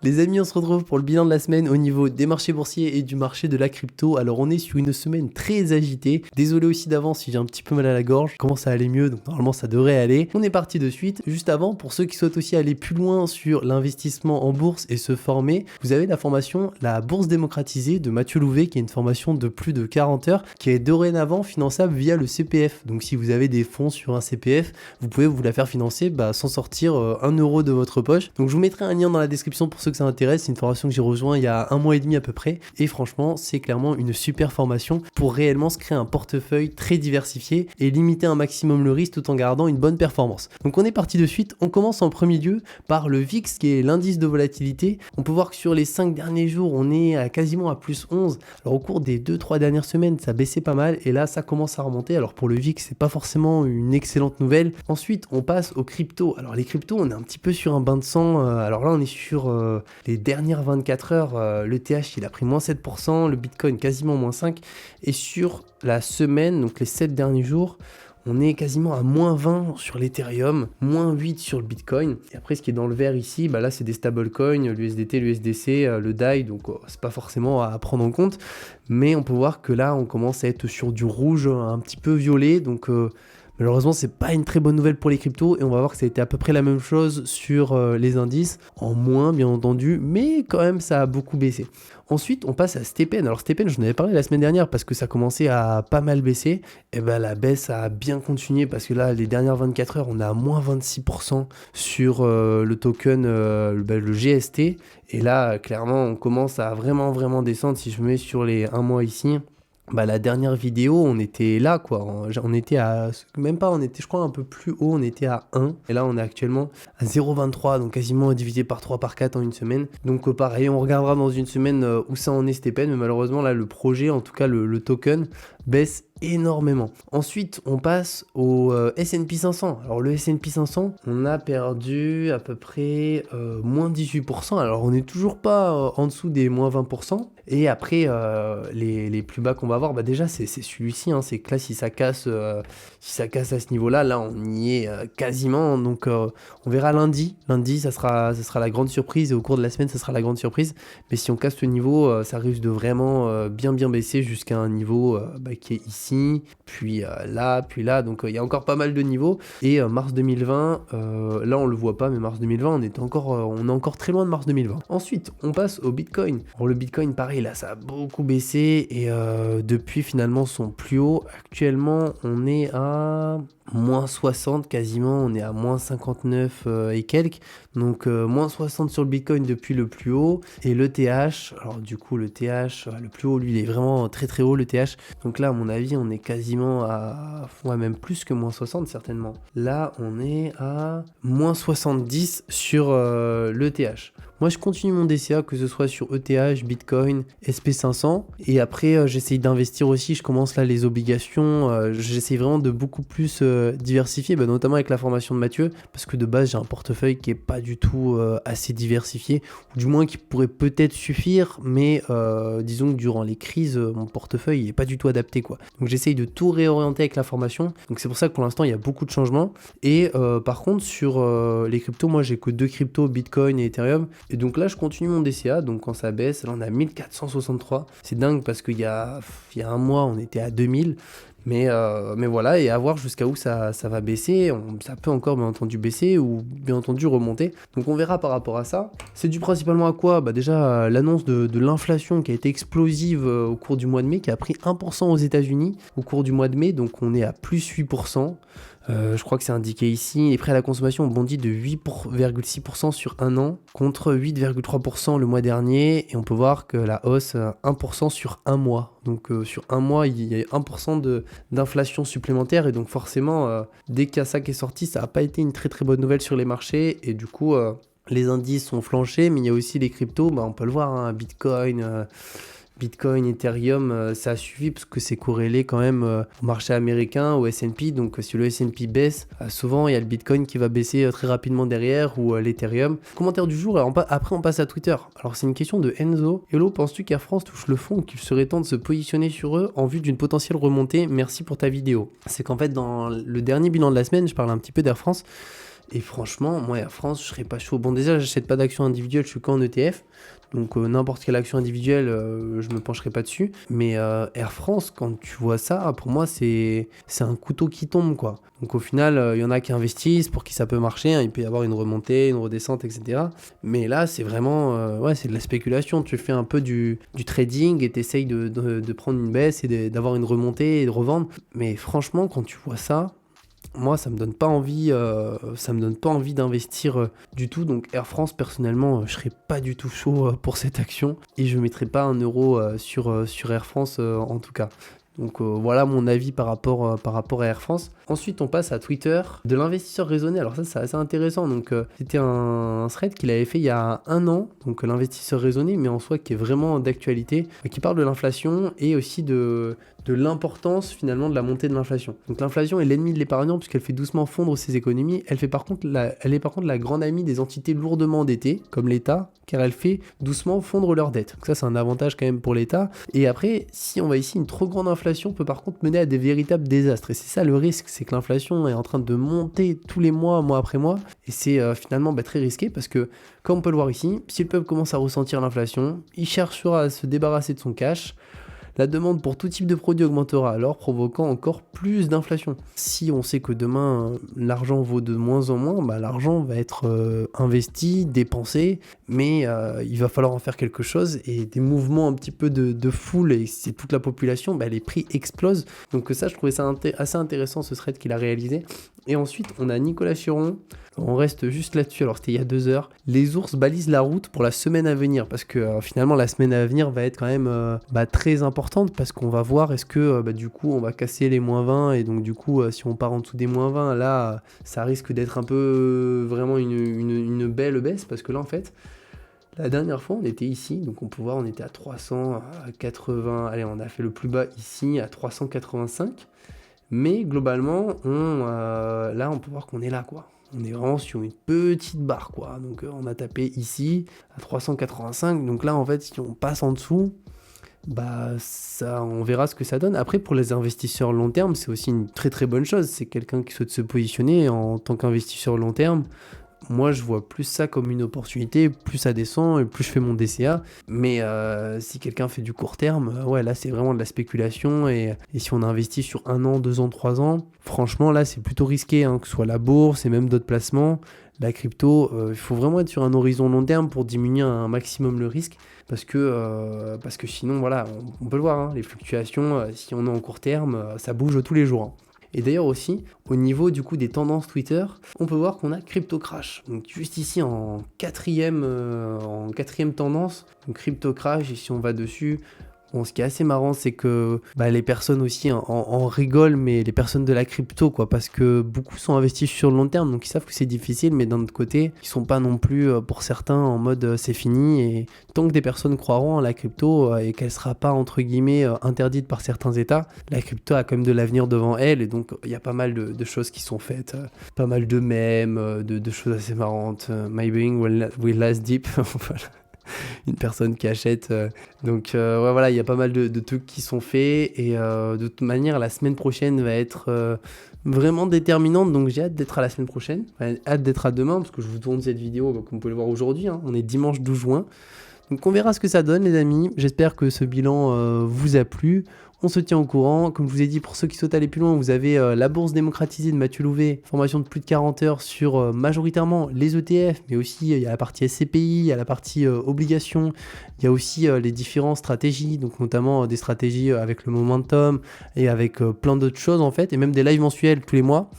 Les amis, on se retrouve pour le bilan de la semaine au niveau des marchés boursiers et du marché de la crypto. Alors on est sur une semaine très agitée. Désolé aussi d'avance si j'ai un petit peu mal à la gorge. Je commence à aller mieux, donc normalement ça devrait aller. On est parti de suite. Juste avant, pour ceux qui souhaitent aussi aller plus loin sur l'investissement en bourse et se former, vous avez la formation La Bourse démocratisée de Mathieu Louvet, qui est une formation de plus de 40 heures, qui est dorénavant finançable via le CPF. Donc si vous avez des fonds sur un CPF, vous pouvez vous la faire financer sans sortir 1 euro de votre poche. Donc je vous mettrai un lien dans la description pour ceux que ça intéresse. C'est une formation que j'ai rejoint il y a 1 mois et demi à peu près, et franchement c'est clairement une super formation pour réellement se créer un portefeuille très diversifié et limiter un maximum le risque tout en gardant une bonne performance. Donc on est parti de suite. On commence en premier lieu par le VIX, qui est l'indice de volatilité. On peut voir que sur les 5 derniers jours on est quasiment à plus 11. Alors au cours des 2-3 dernières semaines ça baissait pas mal, et là ça commence à remonter. Alors pour le VIX c'est pas forcément une excellente nouvelle. Ensuite on passe aux cryptos. Alors les cryptos, on est un petit peu sur un bain de sang. Alors là on est sur les dernières 24 heures, l'ETH il a pris moins 7%, le Bitcoin quasiment moins 5%, et sur la semaine, donc les 7 derniers jours, on est quasiment à moins 20 sur l'Ethereum, moins 8 sur le Bitcoin. Et après, ce qui est dans le vert ici, là c'est des stablecoins, l'USDT, l'USDC, le DAI, donc c'est pas forcément à prendre en compte. Mais on peut voir que là, on commence à être sur du rouge un petit peu violet, donc malheureusement, c'est pas une très bonne nouvelle pour les cryptos, et on va voir que ça a été à peu près la même chose sur les indices, en moins bien entendu, mais quand même ça a beaucoup baissé. Ensuite, on passe à Stepn. Alors Stepn, je en avais parlé la semaine dernière parce que ça commençait à pas mal baisser. Et la baisse a bien continué parce que là, les dernières 24 heures, on est à moins 26% sur le token, le GST. Et là, clairement, on commence à vraiment descendre. Si je me mets sur les 1 mois ici, la dernière vidéo, on était là, quoi. On était à... Même pas, on était, je crois, un peu plus haut. On était à 1. Et là, on est actuellement à 0,23. Donc, quasiment divisé par 3, par 4 en une semaine. Donc, pareil, on regardera dans une semaine où ça en est, Stepn. Mais malheureusement, là, le projet, en tout cas, le token, baisse énormément. Ensuite, on passe au S&P 500. Alors, le S&P 500, on a perdu à peu près moins 18%. Alors, on n'est toujours pas en dessous des moins 20%. Et après, les plus bas qu'on va avoir, déjà c'est celui-ci, hein. C'est que là, si ça casse à ce niveau-là, là on y est quasiment. Donc on verra lundi. Lundi, ça sera la grande surprise, et au cours de la semaine, ça sera la grande surprise. Mais si on casse ce niveau, ça risque de vraiment bien baisser jusqu'à un niveau qui est ici, puis là. Donc il y a encore pas mal de niveaux. Et mars 2020, là on le voit pas, mais mars 2020, on est encore très loin de mars 2020. Ensuite, on passe au Bitcoin. Alors le Bitcoin, pareil, là ça a beaucoup baissé, et depuis finalement son plus haut, actuellement on est à moins 60 quasiment, on est à moins 59 et quelques, donc moins 60 sur le Bitcoin depuis le plus haut. Et le TH, alors du coup le TH, le plus haut lui il est vraiment très haut, le TH, donc là à mon avis on est quasiment à, même plus que moins 60 certainement. Là on est à moins 70 sur le TH. Moi je continue mon DCA, que ce soit sur ETH, Bitcoin, SP500, et après j'essaye d'investir aussi. Je commence là les obligations, j'essaye vraiment de beaucoup plus diversifier, notamment avec la formation de Mathieu, parce que de base j'ai un portefeuille qui est pas du tout assez diversifié, ou du moins qui pourrait peut-être suffire, mais disons que durant les crises, mon portefeuille il est pas du tout adapté, quoi. Donc j'essaye de tout réorienter avec la formation, donc c'est pour ça que pour l'instant il y a beaucoup de changements. Et par contre sur les cryptos, moi j'ai que 2 cryptos, Bitcoin et Ethereum. Et donc là, je continue mon DCA. Donc quand ça baisse, là on a 1463. C'est dingue parce qu'il y a 1 mois, on était à 2000. Mais voilà, et à voir jusqu'à où ça va baisser. Ça peut encore bien entendu baisser ou bien entendu remonter. Donc on verra par rapport à ça. C'est dû principalement à quoi ? Déjà l'annonce de l'inflation qui a été explosive au cours du mois de mai, qui a pris 1% aux États-Unis au cours du mois de mai. Donc on est à plus 8%. Je crois que c'est indiqué ici. Les prêts à la consommation ont bondi de 8,6% sur 1 an, contre 8,3% le mois dernier. Et on peut voir que la hausse 1% sur 1 mois. Donc sur 1 mois, il y a 1% d'inflation supplémentaire. Et donc forcément, dès qu'il y a ça qui est sorti, ça n'a pas été une très bonne nouvelle sur les marchés. Et du coup, les indices ont flanché. Mais il y a aussi les cryptos. On peut le voir, hein, Bitcoin, Ethereum, ça a suivi parce que c'est corrélé quand même au marché américain, au S&P. Donc si le S&P baisse, souvent il y a le Bitcoin qui va baisser très rapidement derrière, ou l'Ethereum. Commentaire du jour, alors après on passe à Twitter. Alors c'est une question de Enzo. Hello, penses-tu qu'Air France touche le fond, qu'il serait temps de se positionner sur eux en vue d'une potentielle remontée ? Merci pour ta vidéo. C'est qu'en fait dans le dernier bilan de la semaine, je parle un petit peu d'Air France. Et franchement, moi, Air France, je serais pas chaud. Bon, déjà, j'achète pas d'actions individuelles, je suis qu'en ETF. Donc, n'importe quelle action individuelle, je me pencherai pas dessus. Mais Air France, quand tu vois ça, pour moi, c'est un couteau qui tombe, quoi. Donc, au final, il y en a qui investissent pour qui ça peut marcher. Hein. Il peut y avoir une remontée, une redescente, etc. Mais là, c'est vraiment, ouais, c'est de la spéculation. Tu fais un peu du trading et tu essayes de prendre une baisse et d'avoir une remontée et de revendre. Mais franchement, quand tu vois ça, moi, ça me donne pas envie, d'investir du tout. Donc Air France, personnellement, je serais pas du tout chaud pour cette action et je mettrai pas un euro sur Air France en tout cas. Donc voilà mon avis par rapport à Air France. Ensuite, on passe à Twitter, de l'investisseur raisonné. Alors ça, c'est assez intéressant. Donc c'était un thread qu'il avait fait il y a 1 an, donc l'investisseur raisonné, mais en soi qui est vraiment d'actualité, qui parle de l'inflation et aussi de l'importance finalement de la montée de l'inflation. Donc l'inflation est l'ennemi de l'épargnant puisqu'elle fait doucement fondre ses économies. Elle est par contre la grande amie des entités lourdement endettées, comme l'État, car elle fait doucement fondre leurs dettes. Donc ça, c'est un avantage quand même pour l'État. Et après, si on voit ici, une trop grande inflation peut par contre mener à des véritables désastres. Et c'est ça le risque, c'est que l'inflation est en train de monter tous les mois, mois après mois. Et c'est finalement très risqué parce que, comme on peut le voir ici, si le peuple commence à ressentir l'inflation, il cherchera à se débarrasser de son cash. La demande pour tout type de produit augmentera alors, provoquant encore plus d'inflation. Si on sait que demain, l'argent vaut de moins en moins, l'argent va être investi, dépensé, mais il va falloir en faire quelque chose, et des mouvements un petit peu de foule, et c'est toute la population, les prix explosent. Donc ça, je trouvais ça assez intéressant, ce thread qu'il a réalisé. Et ensuite, on a Nicolas Chiron. On reste juste là-dessus, alors c'était il y a 2 heures. Les ours balisent la route pour la semaine à venir, parce que finalement la semaine à venir va être quand même très importante, parce qu'on va voir est-ce que du coup on va casser les -20, et donc du coup si on part en dessous des -20, là ça risque d'être un peu vraiment une belle baisse, parce que là en fait, la dernière fois on était ici, donc on peut voir on était à 380, allez on a fait le plus bas ici à 385, mais globalement là on peut voir qu'on est là quoi. On est vraiment sur une petite barre, quoi. Donc, on a tapé ici à 385. Donc là, en fait, si on passe en dessous, ça, on verra ce que ça donne. Après, pour les investisseurs long terme, c'est aussi une très très bonne chose. C'est quelqu'un qui souhaite se positionner en tant qu'investisseur long terme. Moi, je vois plus ça comme une opportunité. Plus ça descend et plus je fais mon DCA. Mais si quelqu'un fait du court terme, ouais, là, c'est vraiment de la spéculation. Et si on investit sur 1 an, 2 ans, 3 ans, franchement, là, c'est plutôt risqué, hein, que ce soit la bourse et même d'autres placements. La crypto, il faut vraiment être sur un horizon long terme pour diminuer un maximum le risque. Parce que sinon, voilà, on peut le voir, hein, les fluctuations, si on est en court terme, ça bouge tous les jours. Hein. Et d'ailleurs aussi, au niveau du coup des tendances Twitter, on peut voir qu'on a Crypto Crash. Donc juste ici en quatrième tendance, donc Crypto Crash, et si on va dessus, bon, ce qui est assez marrant, c'est que les personnes aussi en rigolent, mais les personnes de la crypto, quoi, parce que beaucoup sont investis sur le long terme, donc ils savent que c'est difficile, mais d'un autre côté, ils sont pas non plus, pour certains, en mode c'est fini, et tant que des personnes croiront à la crypto et qu'elle sera pas, entre guillemets, interdite par certains États, la crypto a quand même de l'avenir devant elle, et donc il y a pas mal de choses qui sont faites, pas mal de mèmes, de choses assez marrantes, My Being will last deep, voilà. Une personne qui achète. Donc ouais, voilà, il y a pas mal de trucs qui sont faits, et de toute manière, la semaine prochaine va être vraiment déterminante, donc j'ai hâte d'être à la semaine prochaine, hâte d'être à demain, parce que je vous tourne cette vidéo, comme vous pouvez le voir aujourd'hui, hein, on est dimanche 12 juin. Donc on verra ce que ça donne, les amis. J'espère que ce bilan vous a plu. On se tient au courant. Comme je vous ai dit, pour ceux qui souhaitent aller plus loin, vous avez la bourse démocratisée de Mathieu Louvet, formation de plus de 40 heures sur majoritairement les ETF, mais aussi il y a la partie SCPI, il y a la partie obligations, il y a aussi les différentes stratégies, donc notamment des stratégies avec le momentum et avec plein d'autres choses en fait, et même des lives mensuels tous les mois,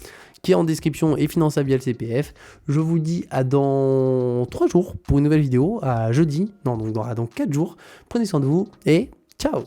qui est en description et finançable via le CPF. Je vous dis à dans 3 jours pour une nouvelle vidéo, à jeudi, non, donc dans 4 jours. Prenez soin de vous et ciao!